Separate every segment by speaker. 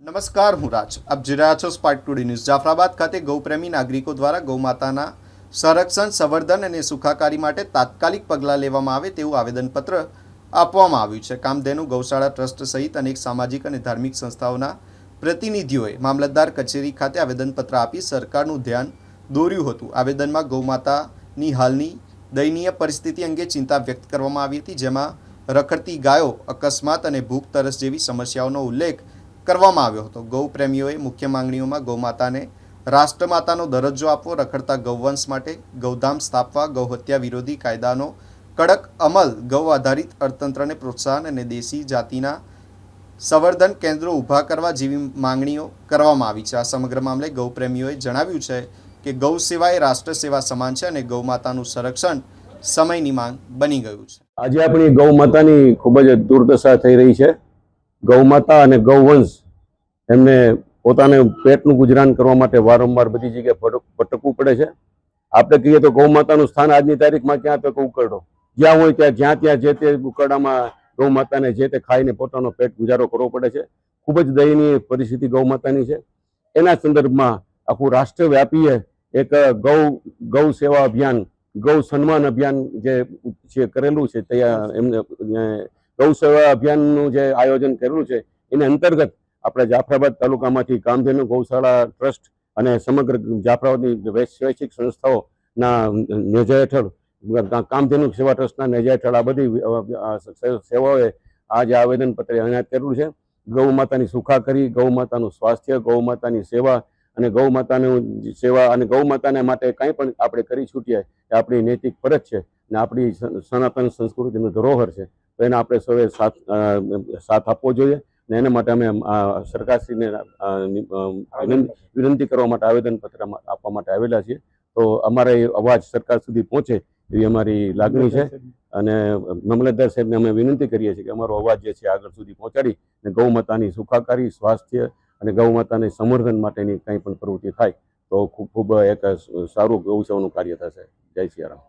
Speaker 1: નમસ્કાર, હું રાજ. આપ જોઈ રહ્યા છો સ્પાર્ક ટુડે ન્યૂઝ. જાફરાબાદ ખાતે ગૌપ્રેમી નાગરિકો દ્વારા ગૌમાતાના સંરક્ષણ, સંવર્ધન અને સુખાકારી માટે તાત્કાલિક પગલાં લેવામાં આવે તેવું આવેદનપત્ર આપવામાં આવ્યું છે. કામધેનુ ગૌશાળા ટ્રસ્ટ સહિત અનેક સામાજિક અને ધાર્મિક સંસ્થાઓના પ્રતિનિધિઓએ મામલતદાર કચેરી ખાતે આવેદનપત્ર આપી સરકારનું ધ્યાન દોર્યું હતું. આવેદનમાં ગૌમાતાની હાલની દયનીય પરિસ્થિતિ અંગે ચિંતા વ્યક્ત કરવામાં આવી હતી, જેમાં રખડતી ગાયો, અકસ્માત અને ભૂખ તરસ જેવી સમસ્યાઓનો ઉલ્લેખ કરવામાં આવ્યો હતો. ગૌ પ્રેમીઓએ મુખ્ય માંગણીઓમાં ગૌમાતાને રાષ્ટ્રમાતાનો દરજ્જો આપવો, રખડતા ગૌવંશ માટે ગૌધામ સ્થાપવા, ગૌહત્યા વિરોધી કાયદાનો કડક અમલ, ગૌ આધારિત અર્થતંત્રને પ્રોત્સાહન અને દેશી જાતિના સંવર્ધન કેન્દ્રો ઊભા કરવા જેવી માંગણીઓ કરવામાં આવી છે. આ સમગ્ર મામલે ગૌ પ્રેમીઓએ જણાવ્યું છે કે ગૌ સેવા એ રાષ્ટ્ર સેવા સમાન છે અને ગૌમાતાનું સંરક્ષણ સમયની માંગ બની ગયું છે.
Speaker 2: આજે આપણી ગૌ માતાની ખૂબ જ દુર્દશા થઈ રહી છે. ગૌ માતા અને ગૌવંશ એમને પોતાને પેટનું ગુજરાન કરવા માટે વારંવાર બધી જગ્યાએ ભટકવું પડે છે. આપણે કહીએ તો ગૌ માતાનું સ્થાન આજની તારીખમાં ક્યાં તો ઉકરડો, જ્યાં હોય ત્યાં જ્યાં જે તે ઉકરડામાં ગૌ માતાને જે તે ખાઈને પોતાનો પેટ ગુજારો કરવો પડે છે. ખૂબ જ દયનીય પરિસ્થિતિ ગૌ માતાની છે. એના સંદર્ભમાં આખું રાષ્ટ્રવ્યાપી એક ગૌ સેવા અભિયાન, ગૌ સન્માન અભિયાન જે કરેલું છે, ત્યાં એમને ગૌ સેવા અભિયાનનું જે આયોજન કરેલું છે એને અંતર્ગત આપણે જાફરાબાદ તાલુકામાંથી કામધેનુ ગૌશાળા ટ્રસ્ટ અને સમગ્ર જાફરાબાદની સ્વૈચ્છિક સંસ્થાઓના નેજા હેઠળ, કામધેનુ સેવા ટ્રસ્ટના નેજા હેઠળ આ બધી સેવાઓએ આ જે આવેદનપત્ર એનાયત કરેલું છે. ગૌ માતાની સુખાકારી, ગૌ માતાનું સ્વાસ્થ્ય, ગૌ માતાની સેવા અને ગૌ માતાની સેવા અને ગૌ માતાને માટે કંઈ પણ આપણે કરી છૂટીએ એ આપણી નૈતિક ફરજ છે અને આપણી સનાતન સંસ્કૃતિનો ધરોહર છે. તો એને આપણે સૌએ સાથ આપવો જોઈએ ને એના માટે અમે સરકારશ્રીને વિનંતી કરવા માટે આવેદનપત્ર આપવા માટે આવેલા છીએ. તો અમારે અવાજ સરકાર સુધી પહોંચે એવી અમારી લાગણી છે અને મામલતદાર સાહેબને અમે વિનંતી કરીએ છીએ કે અમારો અવાજ જે છે આગળ સુધી પહોંચાડી અને ગૌ માતાની સુખાકારી, સ્વાસ્થ્ય અને ગૌ માતાને સંવર્ધન માટેની કંઈ પણ પ્રવૃત્તિ થાય તો ખૂબ એક સારું ગૌ સેવાનું કાર્ય થશે. જય સિયારામ.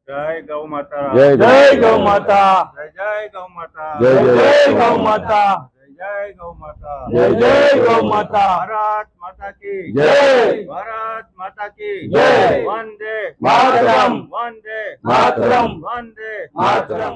Speaker 3: જય ગૌ માતા,
Speaker 2: જય
Speaker 3: ગૌ માતા, જય ગૌ માતા,
Speaker 2: જય
Speaker 3: ગૌ માતા, જય ગૌ માતા, જય ગૌ માતા. ભારત માતા કી જય, ભારત માતા કી જય. વંદે માતરમ, વંદે માતરમ, વંદે માતરમ.